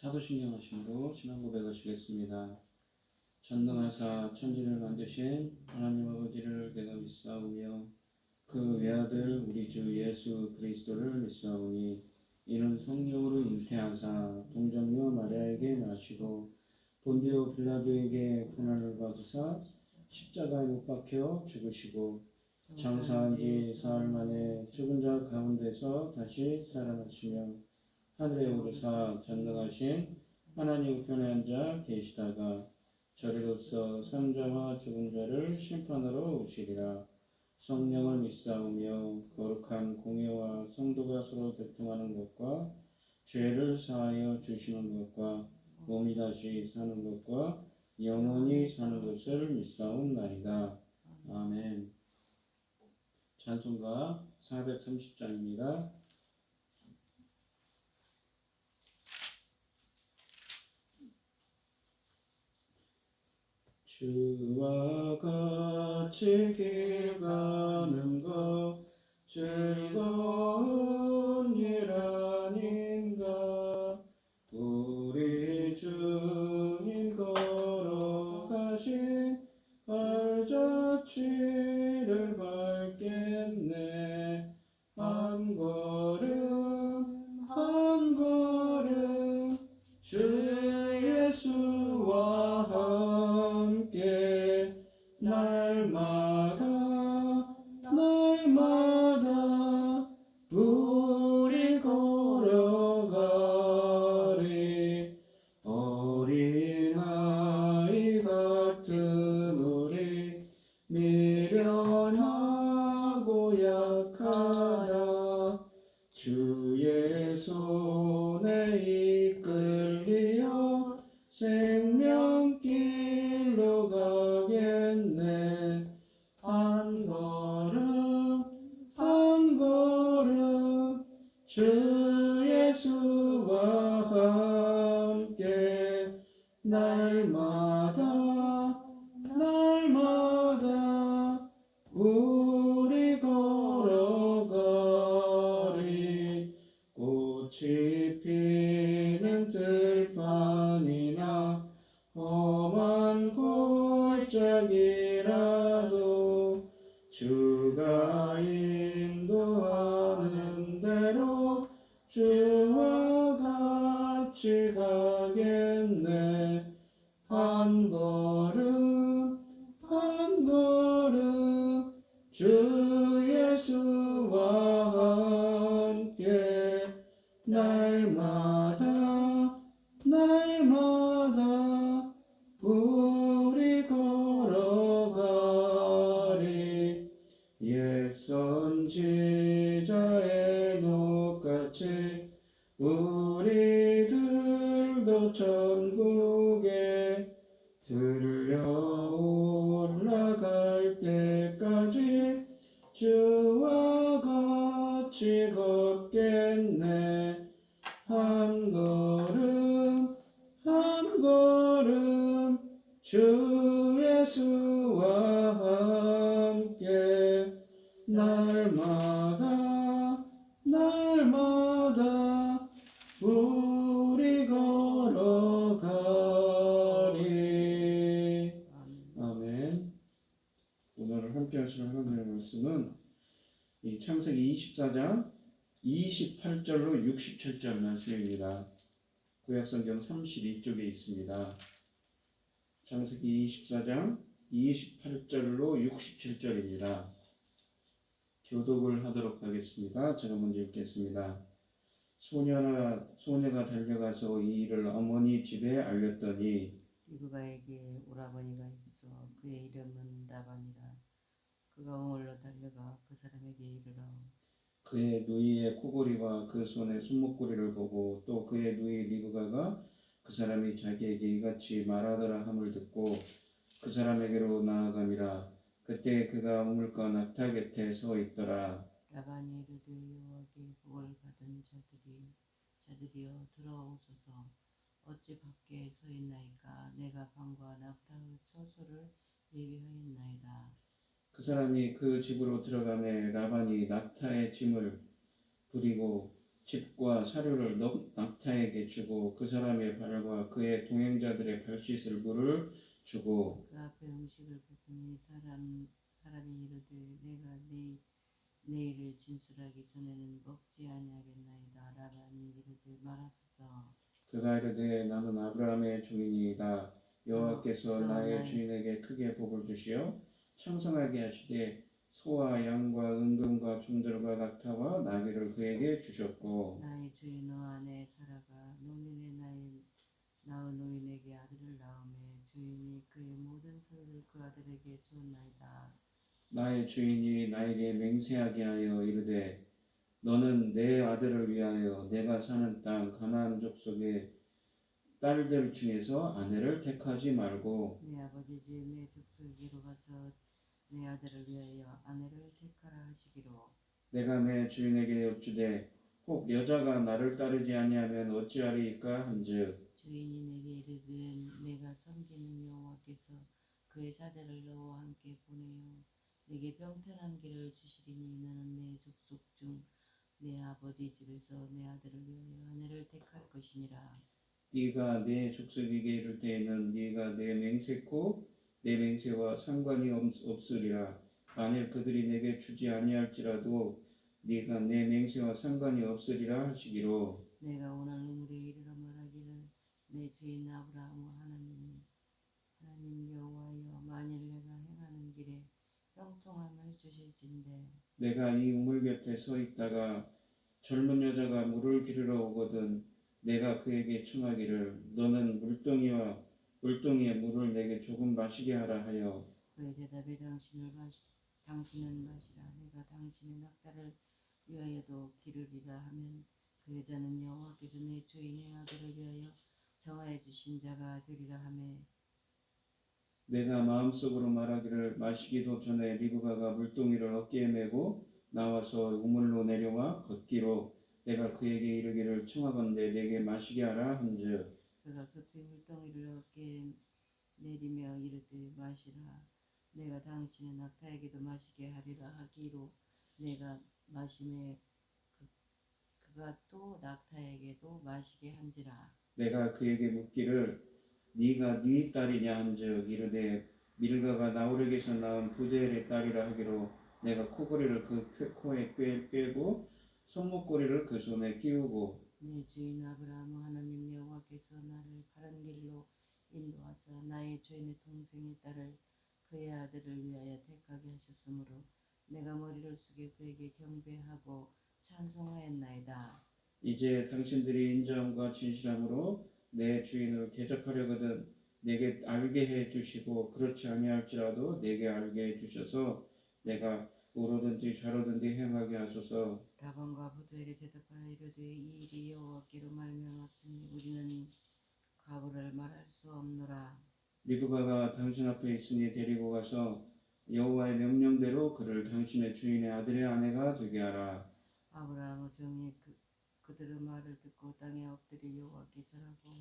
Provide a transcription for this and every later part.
사도신경 하심으로 신앙 고백을 하시겠습니다. 전능하사 천지를 만드신 하나님 아버지를 내가 믿사오며 그 외아들 우리 주 예수 그리스도를 믿사오니 이는 성령으로 잉태하사 동정녀 마리아에게 나시고 본디오 빌라도에게 고난을 받으사 십자가에 못 박혀 죽으시고 장사한 지 사흘 만에 죽은 자 가운데서 다시 살아나시며 하늘에 오르사 전능하신 하나님 우편에 앉아 계시다가 저리로서 산 자와 죽은 자를 심판하러 오시리라. 성령을 믿사오며 거룩한 공예와 성도가 서로 교통하는 것과 죄를 사하여 주시는 것과 몸이 다시 사는 것과 영원히 사는 것을 믿사옵나이다. 아멘. 찬송가 430장입니다. 주와 같이 길 가는 것 즐거운 일 아닌가. 우리 주님 걸어가신 발자취를 밟겠네. 한 걸음 한 걸음 주 예수와 함께 날마다 날마다 우리 걸어가리. 어린아이 같은 우리 미련하고 약하나 주의 손에 이끌리어 생명길로 가겠네. 한 걸음 한 걸음 주 예수와 함께 날마다 날마다 우리 걸어가리. 꽃이 피는 들판이나 험한 골짜기라도 주가 인도하는 대로 주와 같이 가겠네. 한 걸음 한 걸음 주 예수와 함께 날마다 날마다 우리 걸어가리. 옛 선지자의 녹같이 우리들도 천국에 들려 올라갈 때까지 주와 같이 걷겠네. 한 걸음 한 걸음 주 예수와 함께 날마다 날마다 우리 걸어가리. 아멘. 오늘 함께 하실 하나님의 말씀은 이 창세기 24장 28절로 67절 말씀입니다. 구약성경 32쪽에 있습니다. 창세기 24장 28절로 67절입니다. 교독을 하도록 하겠습니다. 제가 먼저 읽겠습니다. 소녀가 달려가서 이 일을 어머니 집에 알렸더니 리브가에게 오라버니가 있어 그의 이름은 라반이라. 그가 우물로 달려가 그 사람에게 이르러 그의 누이의 코골이와 그 손의 손목고리를 보고 또 그의 누이 리브가가 그 사람이 자기에게 이같이 말하더라 함을 듣고 그 사람에게로 나아가니라. 그때 그가 우물가 낙타 곁에 서 있더라. 라반이 이르되 여호와께 복을 받은 자들이여 들어오소서. 어찌 밖에 서 있나이까. 내가 방과 낙타의 처소를 예비하였나이다. 그 사람이 그 집으로 들어가매 라반이 낙타의 짐을 부리고 집과 사료를 낙타에게 주고 그 사람의 발과 그의 동행자들의 발짓을 물을 주고 그 앞에 음식을 볶으니 사람이 이르되 내가 네 내일을 진술하기 전에는 먹지 아니하겠나이다. 라반이 이르되 말하소서. 그가 이르되 나는 아브라함의 주인이다. 여호와께서 나의 주인에게 크게 복을 주시어昌盛하게 하시되 소와 양과 은금과 종들과 낙타와 나귀를 그에게 주셨고 나의 주인 너 아내 사라가 노민의 나의 낳은 노인에게 아들을 낳음에 주인이 그의 모든 소유를 그 아들에게 주었나이다. 나의 주인이 나에게 맹세하게 하여 이르되 너는 내 아들을 위하여 내가 사는 땅 가나안 족속의 딸들 중에서 아내를 택하지 말고 내 아버지 집 내 족속에게로 가서 내 아들을 위하여 아내를 택하라 하시기로 내가 내 주인에게 여쭈되 혹 여자가 나를 따르지 아니하면 어찌하리이까 한즉 주인이 내게 이르되 내가 섬기는 여호와께서 그의 사자를 너와 함께 보내어 내게 평탄한 길을 주시리니 너는 내 족속 중 내 아버지 집에서 내 아들을 위하여 아내를 택할 것이니라. 네가 내 족속에게 이를 때에는 네가 내 맹세코 내 맹세와 상관이 없으리라. 만일 그들이 내게 주지 아니할지라도 네가 내 맹세와 상관이 없으리라 하시기로 내가 오늘 우물에 이르러 말하기를 내 주인 아브라함 하나님 여호와여 만일 내가 행하는 길에 형통함을 주실진대 내가 이 우물 곁에 서 있다가 젊은 여자가 물을 기르러 오거든 내가 그에게 청하기를 너는 물동이의 물을 내게 조금 마시게 하라 하여 그의 대답에 당신은 마시라 내가 당신의 낙타를 위하여도 기르리라 하면 그 여자는 여호와께서 내 주인 행하기를 위하여 정하여 주신 자가 되리라 하매 내가 마음속으로 말하기를 마시기도 전에 리브가가 물동이를 어깨에 메고 나와서 우물로 내려와 걷기로 내가 그에게 이르기를 청하건대 내게 마시게 하라 한즉 그가 급히 물동이를 어깨에 내리며 이르되 마시라 내가 당신의 낙타에게도 마시게 하리라 하기로 내가 마심에 그가 또 낙타에게도 마시게 한지라. 내가 그에게 묻기를 네가 네 딸이냐 한즉 이르되 밀가가 나홀에게서 낳은 부두엘의 딸이라 하기로 내가 코걸이를 그 코에 꿰고 손목고리를 그 손에 끼우고 내 주인 아브라함 하나님 여호와께서 나를 바른 길로 인도하사 나의 주인의 동생의 딸을 그의 아들을 위하여 택하게 하셨으므로 내가 머리를 숙여 그에게 경배하고 찬송하였나이다. 이제 당신들이 인자함과 진실함으로 내 주인을 대적하려거든 내게 알게 해 주시고 그렇지 아니할지라도 내게 알게 해 주셔서 내가 우로든지 좌로든지 행하게 하소서. 라반과 부두엘이 대답하여 이르되 이 일이 여호와께로 말미암았으니 우리는 각오를 말할 수 없노라. 리브가가 당신 앞에 있으니 데리고 가서 여호와의 명령대로 그를 당신의 주인의 아들의 아내가 되게 하라. 아브라함의 종이 그들의 말을 듣고 땅에 엎드려 여호와께 절하고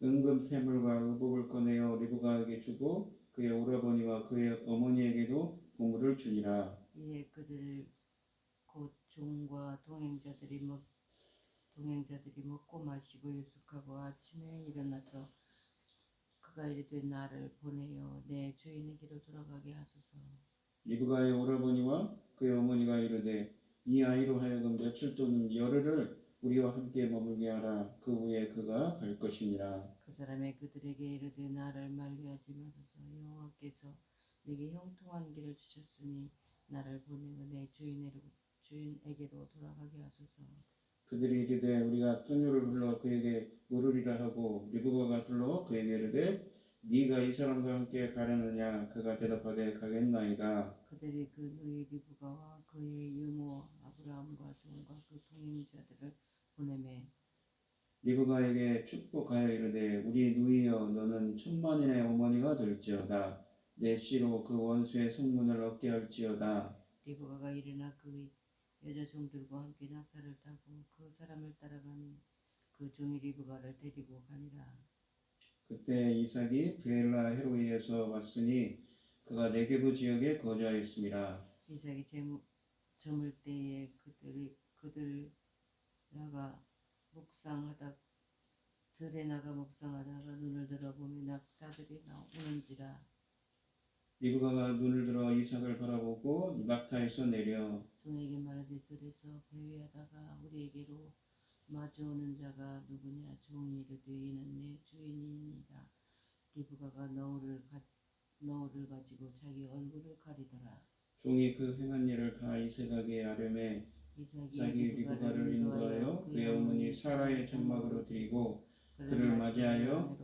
은금 패물과 의복을 꺼내어 리브가에게 주고 그의 오라버니와 그의 어머니에게도 보물을 주니라. 이에 그들 곧 종과 동행자들이 먹고 마시고 유숙하고 아침에 일어나서 그가 이르되 나를 보내어 내 주인에게로 돌아가게 하소서. 리브가의 오라버니와 그의 어머니가 이르되 이 아이로 하여금 며칠 또는 열흘을 우리와 함께 머물게 하라. 그 후에 그가 갈 것이니라. 그 사람이 그들에게 이르되 나를 만류하지 마소서. 여호와께서 내게 형통한 길을 주셨으니 나를 보내어 내 주인에게로 돌아가게 하소서. 그들이 이르되 우리가 처녀를 불러 그에게 물으리라 하고 리브가가 불러 그에게 이르되 네가 이 사람과 함께 가려느냐. 그가 대답하되 가겠나이다. 그들이 그 누이 리브가와 그의 유모 아브라함과 종과 그 동행자들을 보내매 리브가에게 축복하여 이르되 우리 누이여 너는 천만인의 어머니가 될지어다. 내 씨로 그 원수의 성문을 얻게 할지어다. 리브가가 일어나 그 여자 종들과 함께 낙타를 타고 그 사람을 따라가니 그 종이 리브가를 데리고 가니라. 그때 이삭이 브엘라 헤로이에서 왔으니 그가 네게부 지역에 거주하였습니다. 이삭이 저물 때에 들에 나가 묵상하다가 눈을 들어보니 낙타들이 오는지라. 리브가가 눈을 들어 이삭을 바라보고 낙타에서 내려 종에게 말하되 들에서 배회하다가 우리에게로 마주오는 자가 누구냐. 종이 이르되 이는 내 주인이니이다. 리브가가 너울을 가지고 자기 얼굴을 가리더라. 종이 그 행한 일을 다 이삭에게 아뢰매 이삭이 리브가를 인도하여 그의 어머니 사라의 장막으로 드리고 그를 맞이하여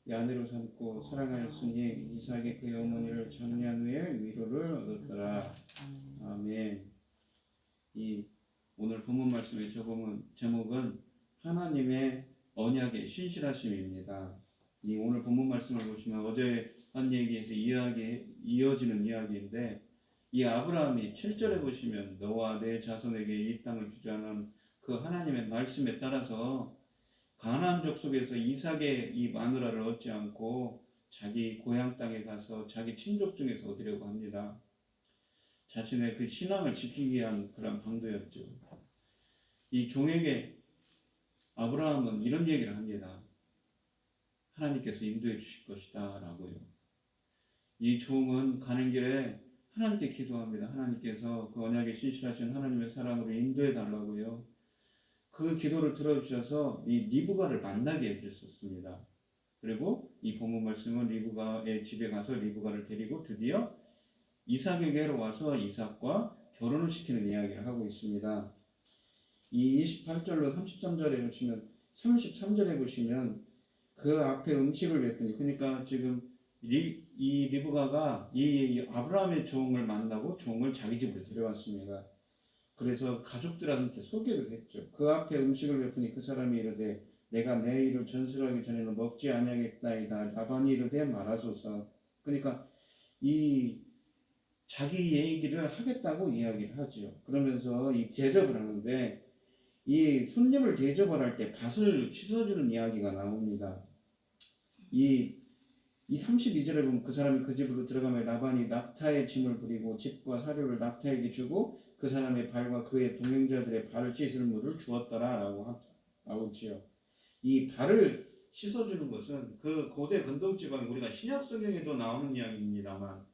아내로 삼고 사랑하였으니 이삭이 그의 어머니를 장례한 후에 위로를 얻었더라. 아멘. 이 오늘 본문 말씀의 제목은 하나님의 언약의 신실하심입니다. 이 오늘 본문 말씀을 보시면 어제 한 얘기에서 이어지는 이야기인데, 이 아브라함이 7절에 보시면 너와 내 자손에게 이 땅을 주자는 그 하나님의 말씀에 따라서 가나안 족속에서 이삭의 이 마누라를 얻지 않고 자기 고향 땅에 가서 자기 친족 중에서 얻으려고 합니다. 자신의 그 신앙을 지키기 위한 그런 방도였죠. 이 종에게 아브라함은 이런 얘기를 합니다. 하나님께서 인도해 주실 것이다 라고요. 이 종은 가는 길에 하나님께 기도합니다. 하나님께서 그 언약에 신실하신 하나님의 사랑으로 인도해 달라고요. 그 기도를 들어주셔서 이 리브가를 만나게 해주셨습니다. 그리고 이 본문 말씀은 리브가의 집에 가서 리브가를 데리고 드디어 이삭에게로 와서 이삭과 결혼을 시키는 이야기를 하고 있습니다. 이 28절로 33절에 보시면 33절에 보시면 그 앞에 음식을 냈더니, 그러니까 지금 이 리브가가 이 아브라함의 종을 만나고 종을 자기 집으로 데려왔습니다. 그래서 가족들한테 소개를 했죠. 그 앞에 음식을 냈더니 그 사람이 이르되 내가 내 일을 전술하기 전에는 먹지 아니하겠나이다. 라반이 이르되 말하소서. 그러니까 이 자기 얘기를 하겠다고 이야기를 하죠. 그러면서 이 대접을 하는데, 이 손님을 대접을 할 때 밭을 씻어주는 이야기가 나옵니다. 이 32절에 보면 그 사람이 그 집으로 들어가면 라반이 낙타의 짐을 부리고 집과 사료를 낙타에게 주고 그 사람의 발과 그의 동행자들의 발을 씻을 물을 주었더라 라고 나오지요. 이 발을 씻어주는 것은 그 고대 근동지방에 우리가 신약 성경에도 나오는 이야기입니다만,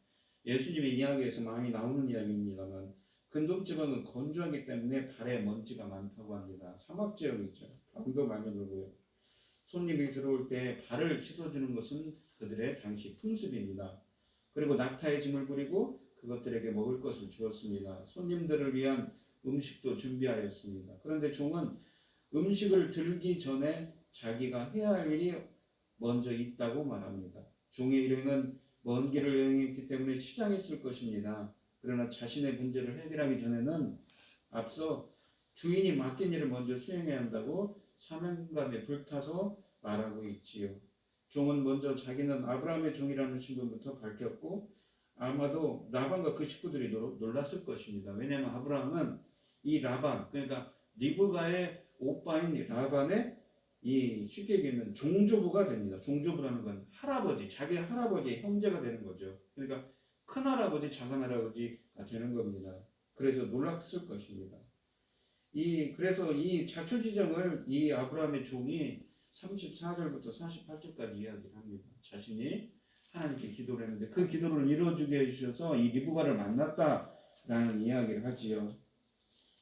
예수님의 이야기에서 많이 나오는 이야기입니다만, 근동지방은 건조하기 때문에 발에 먼지가 많다고 합니다. 사막 지역이죠. 바람도 많이 불고요. 손님이 들어올 때 발을 씻어주는 것은 그들의 당시 풍습입니다. 그리고 낙타의 짐을 부리고 그것들에게 먹을 것을 주었습니다. 손님들을 위한 음식도 준비하였습니다. 그런데 종은 음식을 들기 전에 자기가 해야 할 일이 먼저 있다고 말합니다. 종의 일행은 먼 길을 여행했기 때문에 시장했을 것입니다. 그러나 자신의 문제를 해결하기 전에는 앞서 주인이 맡긴 일을 먼저 수행해야 한다고 사명감에 불타서 말하고 있지요. 종은 먼저 자기는 아브라함의 종이라는 신분부터 밝혔고, 아마도 라반과 그 식구들이 놀랐을 것입니다. 왜냐하면 아브라함은 이 라반, 그러니까 리브가의 오빠인 라반의 이 쉽게 얘기하면 종조부가 됩니다. 종조부라는 건 할아버지, 자기 할아버지의 형제가 되는 거죠. 그러니까 큰 할아버지, 작은 할아버지가 되는 겁니다. 그래서 놀랐을 것입니다. 그래서 이 자초지정을 이 아브라함의 종이 34절부터 48절까지 이야기를 합니다. 자신이 하나님께 기도를 했는데 그 기도를 이루어주게 해주셔서 이 리브가를 만났다라는 이야기를 하지요.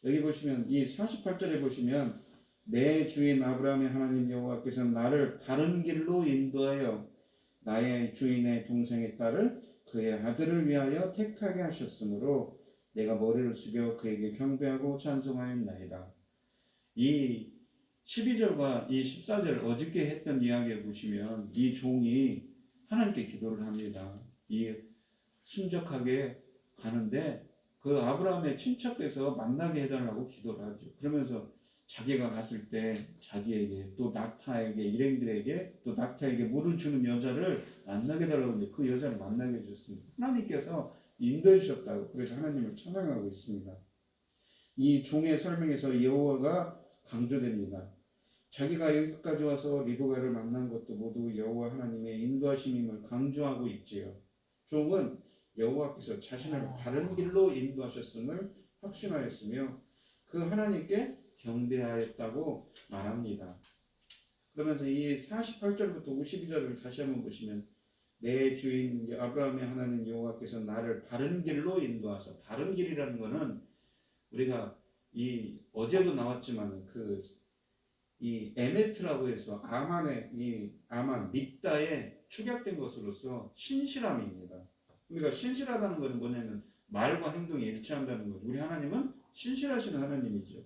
여기 보시면 이 48절에 보시면 내 주인 아브라함의 하나님 여호와께서 나를 다른 길로 인도하여 나의 주인의 동생의 딸을 그의 아들을 위하여 택하게 하셨으므로 내가 머리를 숙여 그에게 경배하고 찬송하였나이다. 이 12절과 이 14절 어저께 했던 이야기에 보시면 이 종이 하나님께 기도를 합니다. 이 순적하게 가는데 그 아브라함의 친척께서 만나게 해달라고 기도를 하죠. 그러면서 자기가 갔을 때 자기에게 또 낙타에게 일행들에게 또 낙타에게 물을 주는 여자를 만나게 해달라고 하는데 그 여자를 만나게 해줬습니다. 하나님께서 인도해 주셨다고 그래서 하나님을 찬양하고 있습니다. 이 종의 설명에서 여호와가 강조됩니다. 자기가 여기까지 와서 리브가를 만난 것도 모두 여호와 하나님의 인도하심임을 강조하고 있지요. 종은 여호와께서 자신을 바른 길로 인도하셨음을 확신하였으며 그 하나님께 경배하였다고 말합니다. 그러면서 이 48절부터 52절을 다시 한번 보시면 내 주인 아브라함의 하나님 여호와께서 나를 바른 길로 인도하사. 바른 길이라는 거는 우리가 이 어제도 나왔지만 이 에메트라고 해서 아만 믹다에 축약된 것으로서 신실함입니다. 그러니까 신실하다는 것은 뭐냐면 말과 행동이 일치한다는 거죠. 우리 하나님은 신실하신 하나님이죠.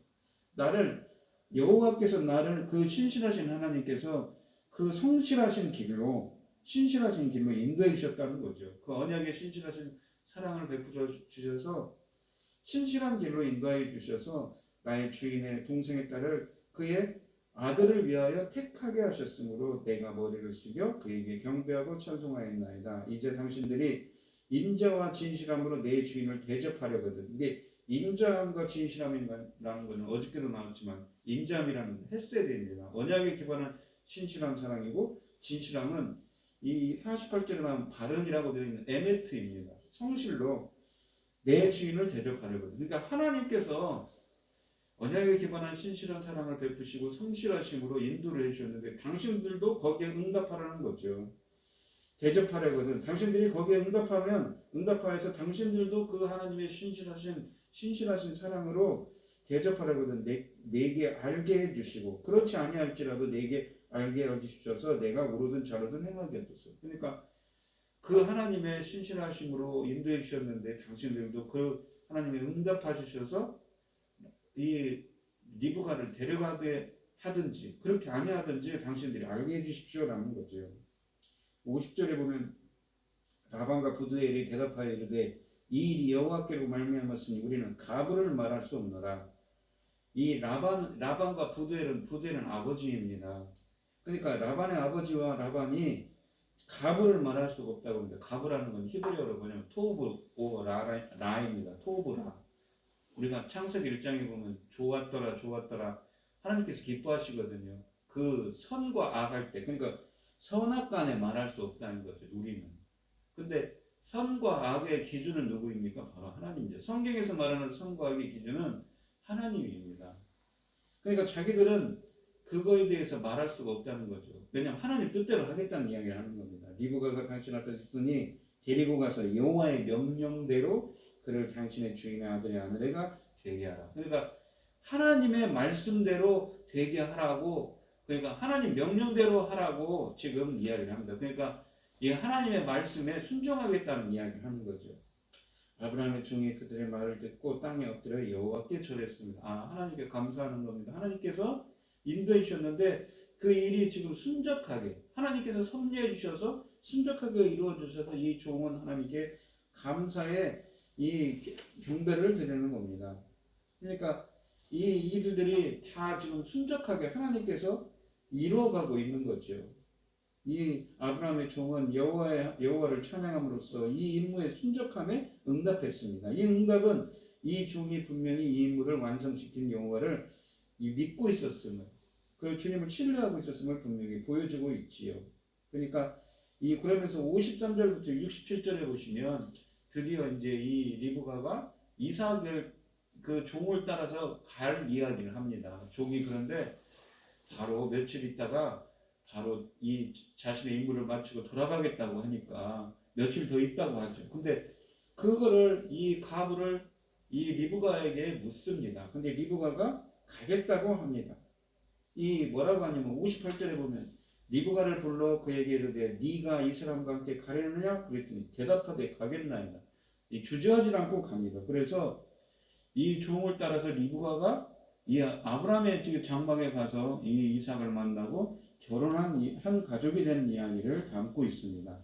여호와께서 나를 그 신실하신 하나님께서 그 신실하신 길로 인도해 주셨다는 거죠. 그 언약의 신실하신 사랑을 베풀어 주셔서 신실한 길로 인도해 주셔서 나의 주인의 동생의 딸을 그의 아들을 위하여 택하게 하셨으므로 내가 머리를 숙여 그에게 경배하고 찬송하였나이다. 이제 당신들이 인자와 진실함으로 내 주인을 대접하려거든. 근데 인자함과 진실함이라는 것은 어저께도 나왔지만 인자함이라는 건 헤세드입니다. 언약에 기반한 신실한 사랑이고 진실함은 이 48절에 나온 바른이라고 되어 있는 에메트입니다. 성실로 내 주인을 대접하려거든. 그러니까 하나님께서 언약에 기반한 신실한 사랑을 베푸시고 성실하심으로 인도를 해주셨는데 당신들도 거기에 응답하라는 거죠. 대접하려거든. 당신들이 거기에 응답하여서 당신들도 그 하나님의 신실하신 사랑으로 대접하려거든. 내게 알게 해주시고 그렇지 아니할지라도 내게 알게 해주셔서 내가 오르든 좌르든 행하게 해줬어. 그러니까 그 하나님의 신실하심으로 인도해 주셨는데 당신들도 그 하나님의 응답하셔서 이 리브가를 데려가게 하든지 그렇게 아니하든지 당신들이 알게 해주십시오라는 거죠. 50절에 보면 라반과 부두엘이 대답하여 이르되 이 일이 여호와께로 말미암았으니 우리는 가브를 말할 수 없노라. 이 라반과 부두엘은 아버지입니다. 그러니까 라반의 아버지와 라반이 가브를 말할 수가 없다고 합니다. 가브라는 건 히브리어로 뭐냐면 토브 오 라입니다. 토브 라. 우리가 창세기 1장에 보면 좋았더라 하나님께서 기뻐하시거든요. 그 선과 악할 때 그러니까 선악간에 말할 수 없다는 거죠. 우리는. 근데 선과 악의 기준은 누구입니까? 바로 하나님이죠. 성경에서 말하는 선과 악의 기준은 하나님입니다. 그러니까 자기들은 그거에 대해서 말할 수가 없다는 거죠. 왜냐하면 하나님 뜻대로 하겠다는 이야기를 하는 겁니다. 리브가가 당신 앞에 있으니 데리고 가서 여호와의 명령대로 그를 당신의 주인의 아들의 아내가 되게 하라. 그러니까 하나님의 말씀대로 되게 하라고 그러니까 하나님 명령대로 하라고 지금 이야기를 합니다. 그러니까 이 하나님의 말씀에 순종하겠다는 이야기를 하는 거죠. 아브라함의 종이 그들의 말을 듣고 땅에 엎드려 여호와께 절했습니다. 하나님께 감사하는 겁니다. 하나님께서 인도해 주셨는데 그 일이 지금 순적하게 하나님께서 섭리해 주셔서 순적하게 이루어 주셔서 이 종은 하나님께 감사의 이 경배를 드리는 겁니다. 그러니까 이 일들이 다 지금 순적하게 하나님께서 이루어가고 있는 거죠. 이 아브라함의 종은 여호와를 찬양함으로써 이 임무의 순적함에 응답했습니다. 이 응답은 이 종이 분명히 이 임무를 완성시킨 여호와를 믿고 있었음을, 그 주님을 신뢰하고 있었음을 분명히 보여주고 있지요. 그러니까 그러면서 53절부터 67절에 보시면 드디어 이제 이 리브가가 이삭을 그 종을 따라서 갈 이야기를 합니다. 종이 그런데 바로 며칠 있다가 바로 이 자신의 임무를 마치고 돌아가겠다고 하니까 며칠 더 있다고 하죠. 근데 그거를 이 가브를 이 리브가에게 묻습니다. 근데 리브가가 가겠다고 합니다. 이 뭐라고 하냐면 58절에 보면 리브가를 불러 그에게 이르되 네가 이 사람과 함께 가려느냐? 그랬더니 대답하되 가겠나이다. 주저하지 않고 갑니다. 그래서 이 종을 따라서 리브가가 이 아브라함의 지금 장막에 가서 이 이삭을 만나고 결혼한 한 가족이 되는 이야기를 담고 있습니다.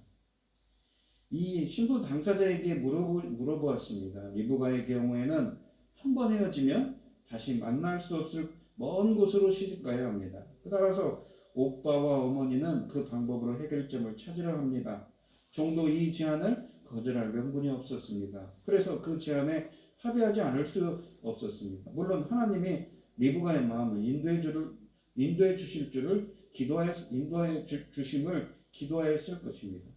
이 신부 당사자에게 물어보았습니다. 리브가의 경우에는 한 번 헤어지면 다시 만날 수 없을 먼 곳으로 시집가야 합니다. 따라서 오빠와 어머니는 그 방법으로 해결점을 찾으려 합니다. 종도 이 제안을 거절할 명분이 없었습니다. 그래서 그 제안에 합의하지 않을 수 없었습니다. 물론 하나님이 리브가의 마음을 인도해 주실 줄을 인도해 주심을 기도하였을 것입니다.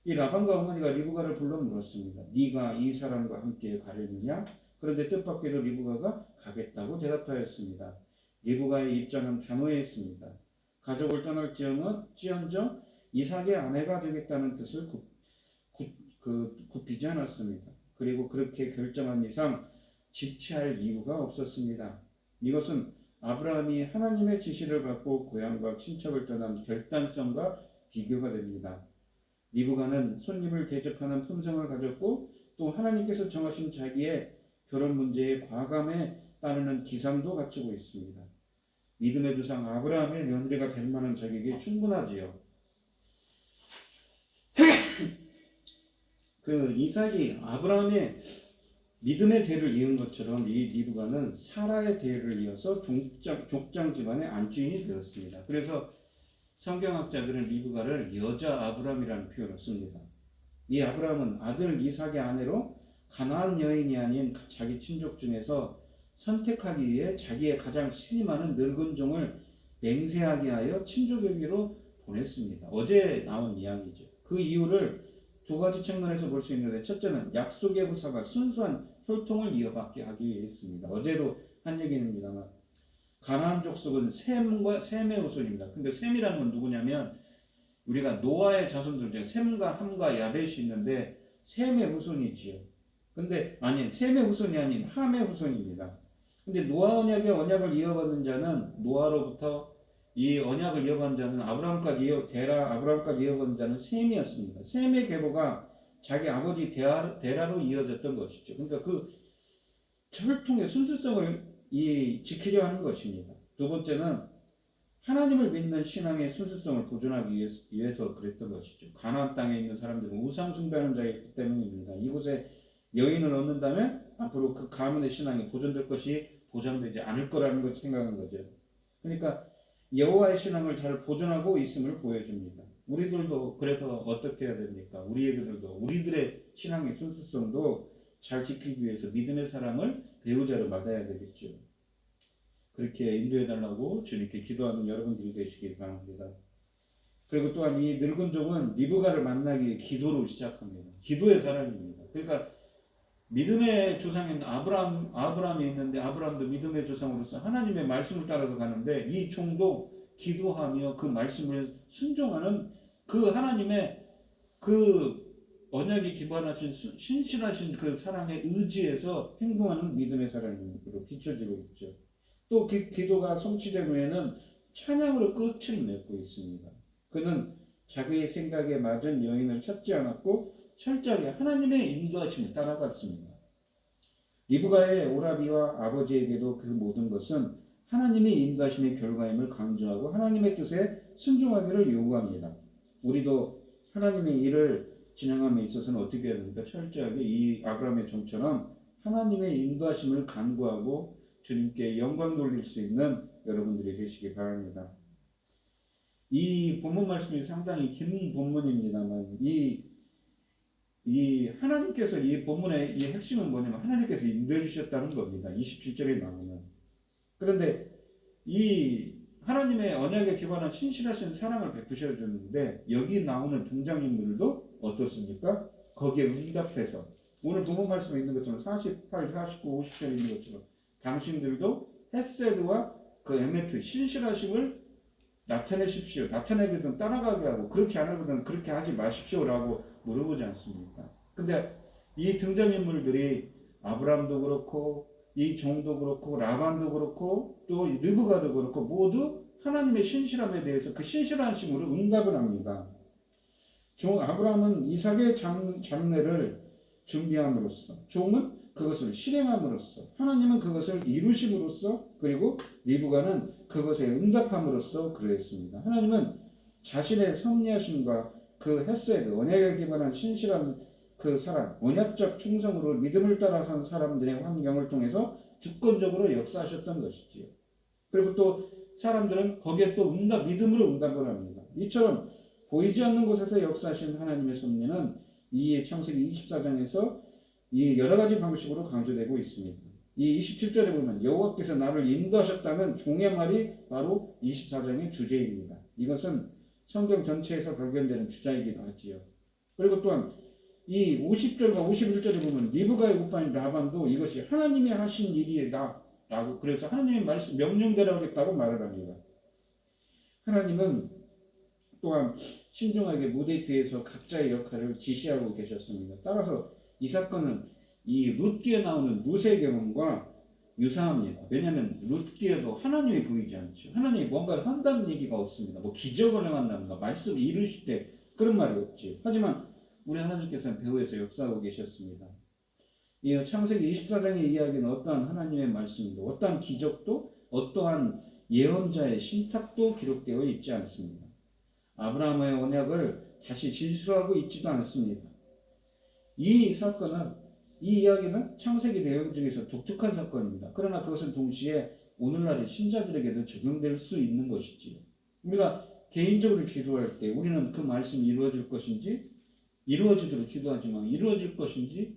이 라반과 어머니가 리브가를 불러 물었습니다. 네가 이 사람과 함께 가려느냐? 그런데 뜻밖에도 리브가가 가겠다고 대답하였습니다. 리브가의 입장은 단호했습니다. 가족을 떠날지언정 이삭의 아내가 되겠다는 뜻을 굽히지 않았습니다. 그리고 그렇게 결정한 이상 지체할 이유가 없었습니다. 이것은 아브라함이 하나님의 지시를 받고 고향과 친척을 떠난 결단성과 비교가 됩니다. 리브가는 손님을 대접하는 품성을 가졌고 또 하나님께서 정하신 자기의 결혼 문제에 과감에 따르는 기상도 갖추고 있습니다. 믿음의 조상 아브라함의 며느리가 될 만한 자격이 충분하지요. 이삭이 아브라함의 믿음의 대를 이은 것처럼 이 리브가는 사라의 대를 이어서 족장 집안의 안주인이 되었습니다. 그래서 성경학자들은 리브가를 여자 아브라함이라는 표현을 씁니다. 이 아브라함은 아들 이삭의 아내로 가나안 여인이 아닌 자기 친족 중에서 선택하기 위해 자기의 가장 신이 많은 늙은 종을 맹세하게 하여 친족에게로 보냈습니다. 어제 나온 이야기죠. 그 이유를 두 가지 측면에서 볼 수 있는데, 첫째는 약속의 후사가 순수한 혈통을 이어받게 하기 위해였습니다. 어제도 한 얘기입니다만 가나안 족속은 셈의 후손입니다. 근데 셈이라는 건 누구냐면 우리가 노아의 자손들 중에 셈과 함과 야벳이 있는데 셈의 후손이지요. 근데 아니, 셈의 후손이 아닌 함의 후손입니다. 근데 노아 언약의 언약을 이어받은 자는 노아로부터 이 언약을 이어받은 자는 아브라함까지 이어받은 자는 셈이었습니다. 셈의 계보가 자기 아버지 데라로 이어졌던 것이죠. 그러니까 그 혈통의 순수성을 지키려 하는 것입니다. 두 번째는 하나님을 믿는 신앙의 순수성을 보존하기 위해서 그랬던 것이죠. 가나안 땅에 있는 사람들은 우상 숭배하는 자였기 때문입니다. 이곳에 여인을 얻는다면 앞으로 그 가문의 신앙이 보존될 것이 보장되지 않을 거라는 걸 생각한 거죠. 그러니까 여호와의 신앙을 잘 보존하고 있음을 보여줍니다. 우리들도 그래서 어떻게 해야 됩니까? 우리들의 신앙의 순수성도 잘 지키기 위해서 믿음의 사람을 배우자로 받아야 되겠죠. 그렇게 인도해달라고 주님께 기도하는 여러분들이 되시길 바랍니다. 그리고 또한 이 늙은 종은 리브가를 만나기 위해 기도로 시작합니다. 기도의 사람입니다. 그러니까 믿음의 조상인 아브라함이 있는데 아브라함도 믿음의 조상으로서 하나님의 말씀을 따라서 가는데 이 종도 기도하며 그 말씀을 순종하는 그 하나님의 그 언약에 기반하신 신실하신 그 사랑의 의지에서 행동하는 믿음의 사람으로 비춰지고 있죠. 또 기도가 성취된 후에는 찬양으로 끝을 맺고 있습니다. 그는 자기의 생각에 맞은 여인을 찾지 않았고 철저하게 하나님의 인도하심을 따라갔습니다. 리브가의 오라비와 아버지에게도 그 모든 것은 하나님의 인도하심의 결과임을 강조하고 하나님의 뜻에 순종하기를 요구합니다. 우리도 하나님의 일을 진행함에 있어서는 어떻게 해야 됩니까? 철저하게 이 아브라함의 종처럼 하나님의 인도하심을 간구하고 주님께 영광 돌릴 수 있는 여러분들이 되시기 바랍니다. 이 본문 말씀이 상당히 긴 본문입니다만 이 하나님께서 이 본문의 이 핵심은 뭐냐면 하나님께서 인도해 주셨다는 겁니다. 27절에 나오면. 그런데 이 하나님의 언약에 기반한 신실하신 사랑을 베푸셔 줬는데 여기 나오는 등장인물도 어떻습니까? 거기에 응답해서 오늘 본문 말씀에 있는 것처럼 48, 49, 50절에 있는 것처럼 당신들도 헤세드와 그 에메트 신실하심을 나타내십시오. 나타내거든 따라가게 하고 그렇지 않으거든 그렇게 하지 마십시오라고 물어보지 않습니까? 근데 이 등장인물들이 아브라함도 그렇고 이 종도 그렇고 라반도 그렇고 또 르브가도 그렇고 모두 하나님의 신실함에 대해서 그 신실하심으로 응답을 합니다. 종 아브라함은 이삭의 장례를 준비함으로써 종은 그것을 실행함으로써 하나님은 그것을 이루심으로써 그리고 리브가는 그것에 응답함으로써 그러했습니다. 하나님은 자신의 섭리하심과 그 헤세드 언약에 기반한 신실한 그 사랑 언약적 충성으로 믿음을 따라 산 사람들의 환경을 통해서 주권적으로 역사하셨던 것이지요. 그리고 또 사람들은 거기에 또 믿음으로 응답을 합니다. 이처럼 보이지 않는 곳에서 역사하신 하나님의 섭리는 이 창세기 24장에서 이 여러 가지 방식으로 강조되고 있습니다. 이 27절에 보면 여호와께서 나를 인도하셨다는 종의 말이 바로 24장의 주제입니다. 이것은 성경 전체에서 발견되는 주자이기도 하지요. 그리고 또한 이 50절과 51절에 보면 리브가의 오빠인 라반도 이것이 하나님이 하신 일이다 라고 그래서 하나님의 말씀 명령대로 하겠다고 말을 합니다. 하나님은 또한 신중하게 무대 뒤에서 각자의 역할을 지시하고 계셨습니다. 따라서 이 사건은 이 룻기에 나오는 룻의 경험과 유사합니다. 왜냐하면 룻기에도 하나님이 보이지 않죠. 하나님이 뭔가를 한다는 얘기가 없습니다. 뭐 기적을 행한다든가 말씀을 이루실 때 그런 말이 없지. 하지만 우리 하나님께서는 배후에서 역사하고 계셨습니다. 이 창세기 24장의 이야기는 어떠한 하나님의 말씀도 어떠한 기적도 어떠한 예언자의 신탁도 기록되어 있지 않습니다. 아브라함의 언약을 다시 진술하고 있지도 않습니다. 이 사건은 이 이야기는 창세기 내용 중에서 독특한 사건입니다. 그러나 그것은 동시에 오늘날의 신자들에게도 적용될 수 있는 것이지요. 우리가 개인적으로 기도할 때 우리는 그 말씀이 이루어질 것인지 이루어지도록 기도하지만 이루어질 것인지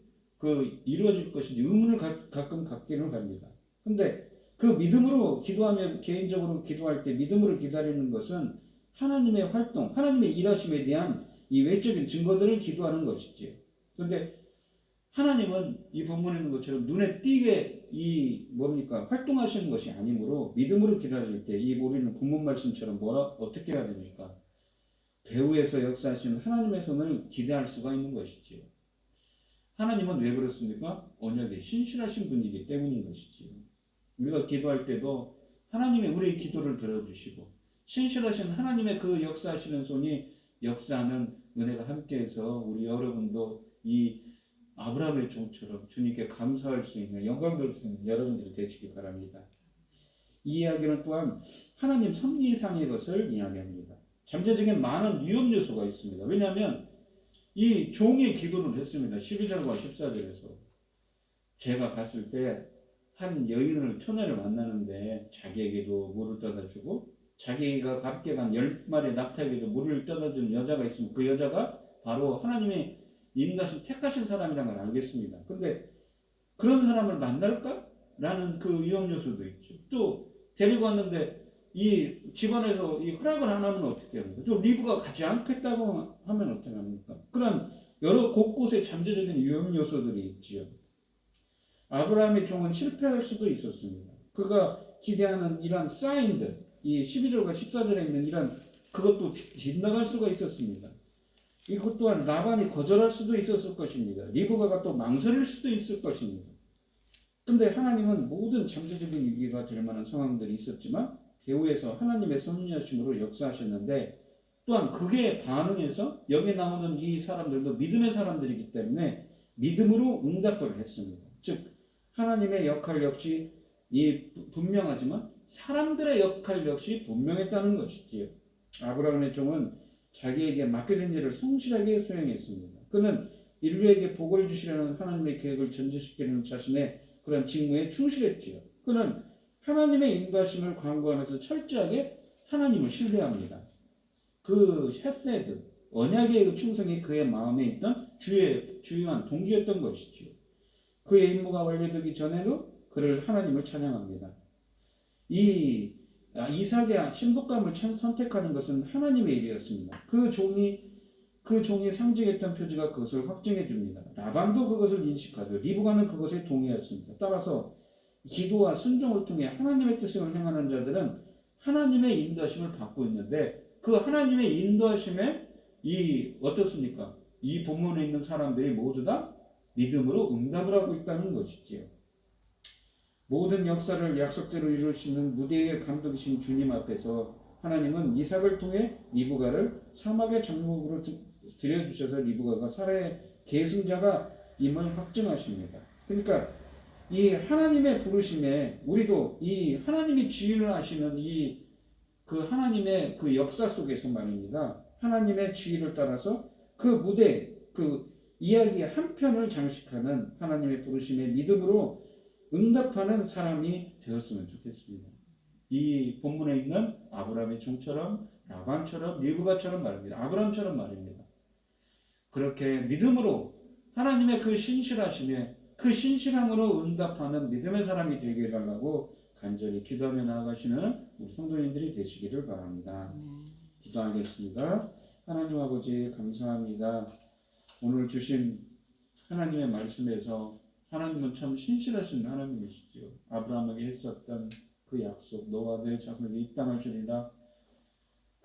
의문을 가끔 갖기는 합니다. 근데 그 믿음으로 기도하며 개인적으로 기도할 때 믿음으로 기다리는 것은 하나님의 활동, 하나님의 일하심에 대한 이 외적인 증거들을 기도하는 것이지요. 그런데 하나님은 이 본문에 있는 것처럼 눈에 띄게 활동하시는 것이 아니므로 믿음으로 기다릴 때 이 우리는 본문 말씀처럼 어떻게 해야 됩니까? 배후에서 역사하시는 하나님의 손을 기대할 수가 있는 것이지요. 하나님은 왜 그렇습니까? 언약에 신실하신 분이기 때문인 것이지요. 우리가 기도할 때도 하나님이 우리의 기도를 들어주시고 신실하신 하나님의 그 역사하시는 손이 역사하는 은혜가 함께해서 우리 여러분도 이 아브라함의 종처럼 주님께 감사할 수 있는 영광될 수 있는 여러분들이 되시기 바랍니다. 이 이야기는 또한 하나님 섭리상의 것을 이야기합니다. 잠재적인 많은 위험 요소가 있습니다. 왜냐하면 이 종이 기도를 했습니다. 12절과 14절에서 제가 갔을 때 한 여인을 처녀를 만나는데 자기에게도 물을 떠다 주고 자기가 값게 간 10마리 낙타에게도 물을 떠다 주는 여자가 있으면 그 여자가 바로 하나님의 인도하신 택하신 사람이라는 걸 알겠습니다. 근데 그런 사람을 만날까? 라는 그 위험 요소도 있죠. 또 데리고 왔는데 이 집안에서 이 허락을 안 하면 어떻게 합니까? 또 리브가 가지 않겠다고 하면 어떻게 합니까? 그런 여러 곳곳에 잠재적인 위험 요소들이 있지요. 아브라함의 종은 실패할 수도 있었습니다. 그가 기대하는 이러한 사인들, 이 12절과 14절에 있는 이런 그것도 빗나갈 수가 있었습니다. 이것 또한 라반이 거절할 수도 있었을 것입니다. 리브가가 또 망설일 수도 있을 것입니다. 근데 하나님은 모든 잠재적인 위기가 될 만한 상황들이 있었지만 배후에서 하나님의 섭리하심으로 역사하셨는데 또한 그게 반응해서 여기 나오는 이 사람들도 믿음의 사람들이기 때문에 믿음으로 응답을 했습니다. 즉 하나님의 역할 역시 분명하지만 사람들의 역할 역시 분명했다는 것이지요. 아브라함의 종은 자기에게 맡겨진 일을 성실하게 수행했습니다. 그는 인류에게 복을 주시려는 하나님의 계획을 전제시키는 자신의 그런 직무에 충실했지요. 그는 하나님의 인도하심을 광고하면서 철저하게 하나님을 신뢰합니다. 그 셰페드, 언약의 충성이 그의 마음에 있던 주요한 동기였던 것이지요. 그의 임무가 완료되기 전에도 그를 하나님을 찬양합니다. 이삭의 신부감을 선택하는 것은 하나님의 일이었습니다. 그 종이 상징했던 표지가 그것을 확증해 줍니다. 라반도 그것을 인식하죠. 리브가는 그것에 동의했습니다. 따라서 기도와 순종을 통해 하나님의 뜻을 행하는 자들은 하나님의 인도하심을 받고 있는데 그 하나님의 인도하심에 어떻습니까? 이 본문에 있는 사람들이 모두 다 믿음으로 응답을 하고 있다는 것이지요. 모든 역사를 약속대로 이루시는 무대의 감독이신 주님 앞에서 하나님은 이삭을 통해 리브가를 사막의 정복으로 들여주셔서 리브가가 사라의 계승자가 임을 확증하십니다. 그러니까 이 하나님의 부르심에 우리도 이 하나님이 지휘를 하시는 그 하나님의 그 역사 속에서 말입니다. 하나님의 지휘를 따라서 그 무대, 그 이야기의 한 편을 장식하는 하나님의 부르심에 믿음으로 응답하는 사람이 되었으면 좋겠습니다. 이 본문에 있는 아브라함의 종처럼 라반처럼 리브가처럼 말입니다. 아브라함처럼 말입니다. 그렇게 믿음으로 하나님의 그 신실하심에 그 신실함으로 응답하는 믿음의 사람이 되게 해달라고 간절히 기도하며 나아가시는 우리 성도님들이 되시기를 바랍니다. 기도하겠습니다. 하나님 아버지 감사합니다. 오늘 주신 하나님의 말씀에서 하나님은 참 신실하신 하나님이시지요. 아브라함에게 했었던 그 약속, 너와 내 자손에게 이 땅을 주리라.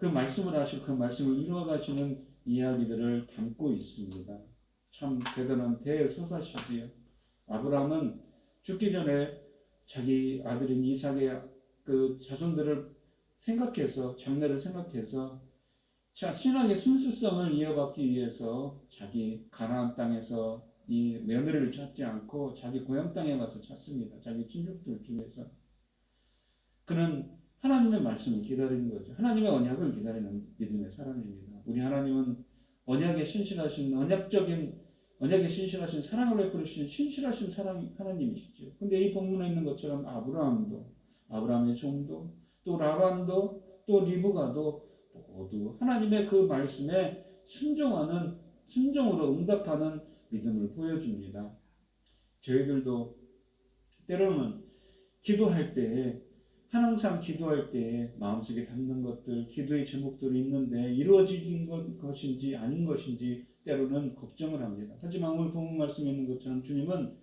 그 말씀을 하시고 그 말씀을 이루어가시는 이야기들을 담고 있습니다. 참 대단한 대서사시지요. 아브라함은 죽기 전에 자기 아들인 이삭의 그 자손들을 생각해서 장래를 생각해서 신앙의 순수성을 이어받기 위해서 자기 가나안 땅에서 이 며느리를 찾지 않고 자기 고향 땅에 가서 찾습니다. 자기 친족들 중에서. 그는 하나님의 말씀을 기다리는 거죠. 하나님의 언약을 기다리는 믿음의 사람입니다. 우리 하나님은 언약에 신실하신 언약에 신실하신 사랑을 베푸시는 신실하신 하나님이시죠. 근데 이 본문에 있는 것처럼 아브라함의 종도 또 라반도 또 리브가도 모두 하나님의 그 말씀에 순종으로 응답하는 믿음을 보여줍니다. 저희들도 때로는 항상 기도할 때에 마음속에 담는 것들, 기도의 제목들이 있는데 이루어진 것인지 아닌 것인지 때로는 걱정을 합니다. 하지만 오늘 본문 말씀에 있는 것처럼 주님은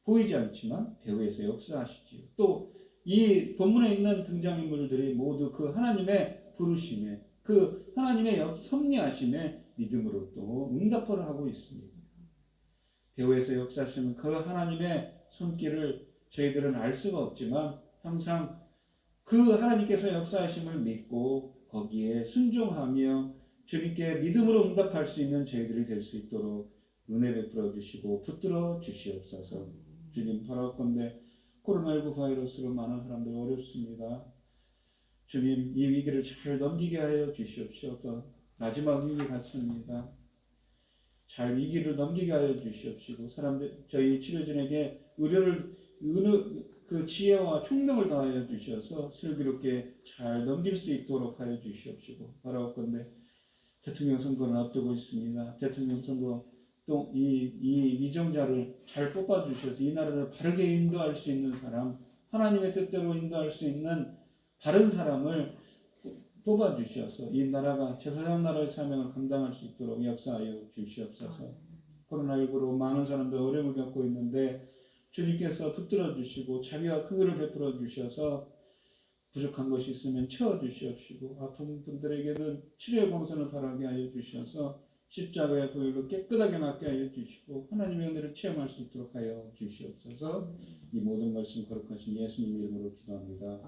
보이지 않지만 배후에서 역사하시지요. 또 이 본문에 있는 등장인물들이 모두 그 하나님의 부르심에, 그 하나님의 섭리하심에 믿음으로 또 응답을 하고 있습니다. 배후에서 역사하시는 그 하나님의 손길을 저희들은 알 수가 없지만 항상 그 하나님께서 역사하심을 믿고 거기에 순종하며 주님께 믿음으로 응답할 수 있는 저희들이 될 수 있도록 은혜 베풀어 주시고 붙들어 주시옵소서. 주님 바라건대 코로나19 바이러스로 많은 사람들이 어렵습니다. 주님 이 위기를 잘 넘기게 하여 주시옵소서. 마지막 위기 같습니다. 잘 위기를 넘기게 하여 주시옵시고 저희 치료진에게 그 지혜와 총명을 다하여 주셔서 슬기롭게 잘 넘길 수 있도록 하여 주시옵시고 바라옵건대 대통령 선거를 앞두고 있습니다. 대통령 선거 또 이 위정자를 잘 뽑아 주셔서 이 나라를 바르게 인도할 수 있는 사람, 하나님의 뜻대로 인도할 수 있는 바른 사람을 뽑아 주셔서 이 나라가 제사장 나라의 사명을 감당할 수 있도록 역사하여 주시옵소서. 코로나19로 많은 사람들 어려움을 겪고 있는데 주님께서 붙들어 주시고 자비와 긍휼을 베풀어 주셔서 부족한 것이 있으면 채워 주시옵시고 아픈 분들에게는 치료의 공선을 바라게 하여 주셔서 십자가의 보혈로 깨끗하게 낫게 하여 주시고 하나님의 은혜를 체험할 수 있도록 하여 주시옵소서. 이 모든 말씀 거룩하신 예수님 이름으로 기도합니다.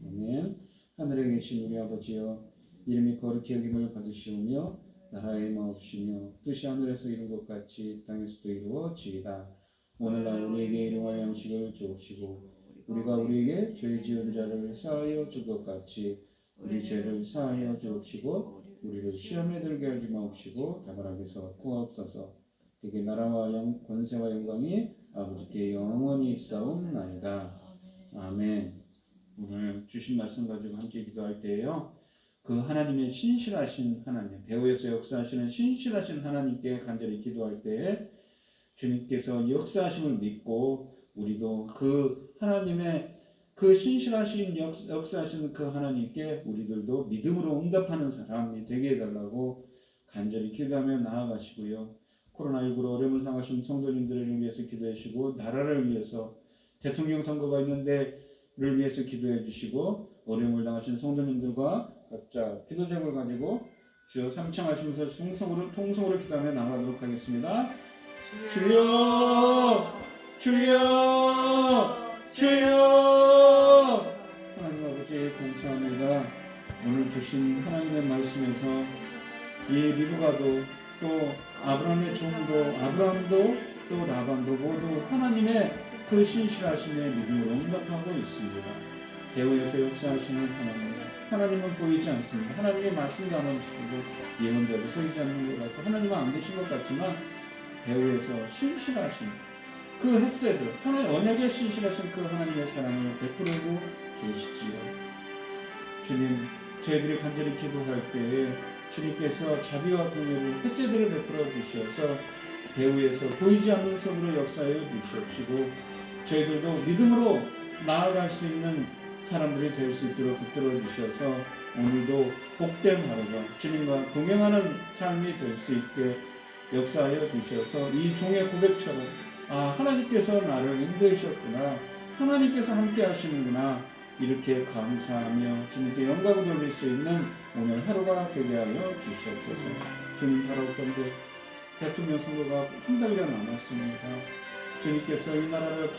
아멘. 하늘에 계신 우리 아버지여 이름이 거룩히 여김을 받으시오며 나라의 마옵시며 뜻이 하늘에서 이룬 것 같이 땅에서도 이루어지이다. 오늘날 우리에게 일용할 양식을 주옵시고 우리가 우리에게 죄 지은 자를 사하여 줄 것 같이 우리 죄를 사하여 주옵시고 우리를 시험에 들게 하지 마옵시고 다만 악에서 구하옵소서. 되게 나라와 권세와 영광이 아버지께 영원히 있사옵나이다. 아멘. 오늘 주신 말씀 가지고 함께 기도할 때에요. 그 하나님의 신실하신 하나님, 배후에서 역사하시는 신실하신 하나님께 간절히 기도할 때에 주님께서 역사하심을 믿고 우리도 그 하나님의 그 신실하신 역사하시는 그 하나님께 우리들도 믿음으로 응답하는 사람이 되게 해달라고 간절히 기도하며 나아가시고요. 코로나19로 어려움을 당하신 성도님들을 위해서 기도해 주시고 나라를 위해서 대통령 선거가 있는데 를 위해서 기도해 주시고 어려움을 당하신 성도님들과 각자 기도 제목을 가지고 주여 삼창하시면서 통성으로 기도하며 나가도록 하겠습니다. 주여 주여 주여. 하나님 아버지 감사합니다. 오늘 주신 하나님의 말씀에서 이 리브가도 또 아브라함의 종도 아브라함도 또 라반도 모두 하나님의 그 신실하심의 믿음으로 응답하고 있습니다. 배후에서 역사하시는 하나님은 보이지 않습니다. 하나님의 말씀도 안 하시고 예언자도 보이지 않는 것 같고 하나님은 안 계신 것 같지만 배후에서 신실하신 그 헤세드, 언약에 신실하신 그 하나님의 사랑을 베풀고 계시지요. 주님, 저희들이 간절히 기도할 때에 주님께서 자비와 긍휼을 헤세드를 베풀어 주셔서 배후에서 보이지 않는 손으로 역사하여 주시옵시고 저희들도 믿음으로 나아갈 수 있는 사람들이 될 수 있도록 붙들어 주셔서 오늘도 복된 하루가 주님과 동행하는 삶이 될 수 있게 역사하여 주셔서 이 종의 고백처럼 하나님께서 나를 인도하셨구나, 하나님께서 함께 하시는구나, 이렇게 감사하며 주님께 영광을 돌릴 수 있는 오늘 하루가 되게 하여 주시옵소서. 주님 바로 그런데 대통령 선거가 한 달여 남았습니다. 주님께서 이 나라를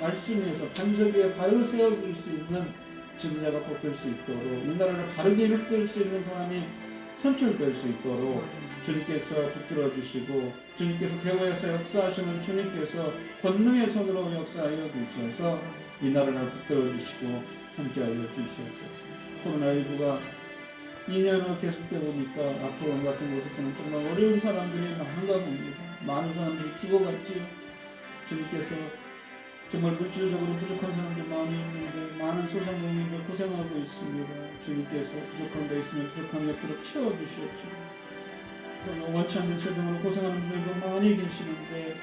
말씀에서 반석 위에 발을 세워줄 수 있는 지도자가 뽑힐 수 있도록 이 나라를 바르게 이끌 수 있는 사람이 선출될 수 있도록 주님께서 붙들어 주시고 주님께서 개화에서 역사하시는 주님께서 권능의 손으로 역사하여 주셔서 이 나라를 붙들어 주시고 함께하여 주시옵소서. 코로나19가 2년을 계속되다 보니까 앞으로 같은 곳에서는 정말 어려운 사람들이 많은가 봅니다. 많은 사람들이 죽어갔지요. 주님께서 정말 물질적으로 부족한 사람들 많이 있는데 많은 소상공인들 고생하고 있습니다. 주님께서 부족한 데 있으면 부족한 것들을 채워주시옵시고 원치 않는 질병으로 고생하는 분들도 많이 계시는데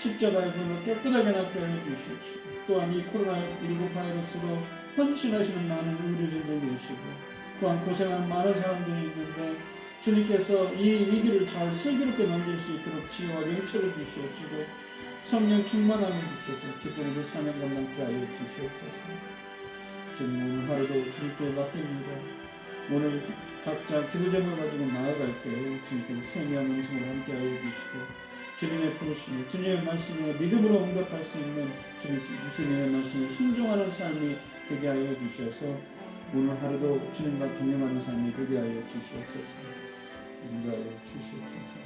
십자가의 분을 깨끗하게 낫게 해주시옵시고 또한 이 코로나19 바이러스로 헌신하시는 많은 의료진들 계시고 또한 고생하는 많은 사람들이 있는데 주님께서 이 위기를 잘 슬기롭게 넘길 수 있도록 지혜와 영체를 주시옵시고 성령 충만함을 주셔서 기쁨으로 사명 감당케 하여 주시옵소서. 주님 오늘 하루도 주님께 맡깁니다. 오늘 각자 기도제목을 가지고 나아갈 때 주님께서 생명 음성을 함께 하여 주시고 주님의 부르심에 주님의 말씀에 믿음으로 응답할 수 있는 주님의 말씀에 순종하는 삶이 되게 하여 주셔서 오늘 하루도 주님과 동행하는 삶이 되게 하여 주시옵소서. 인도하여 주시옵소서.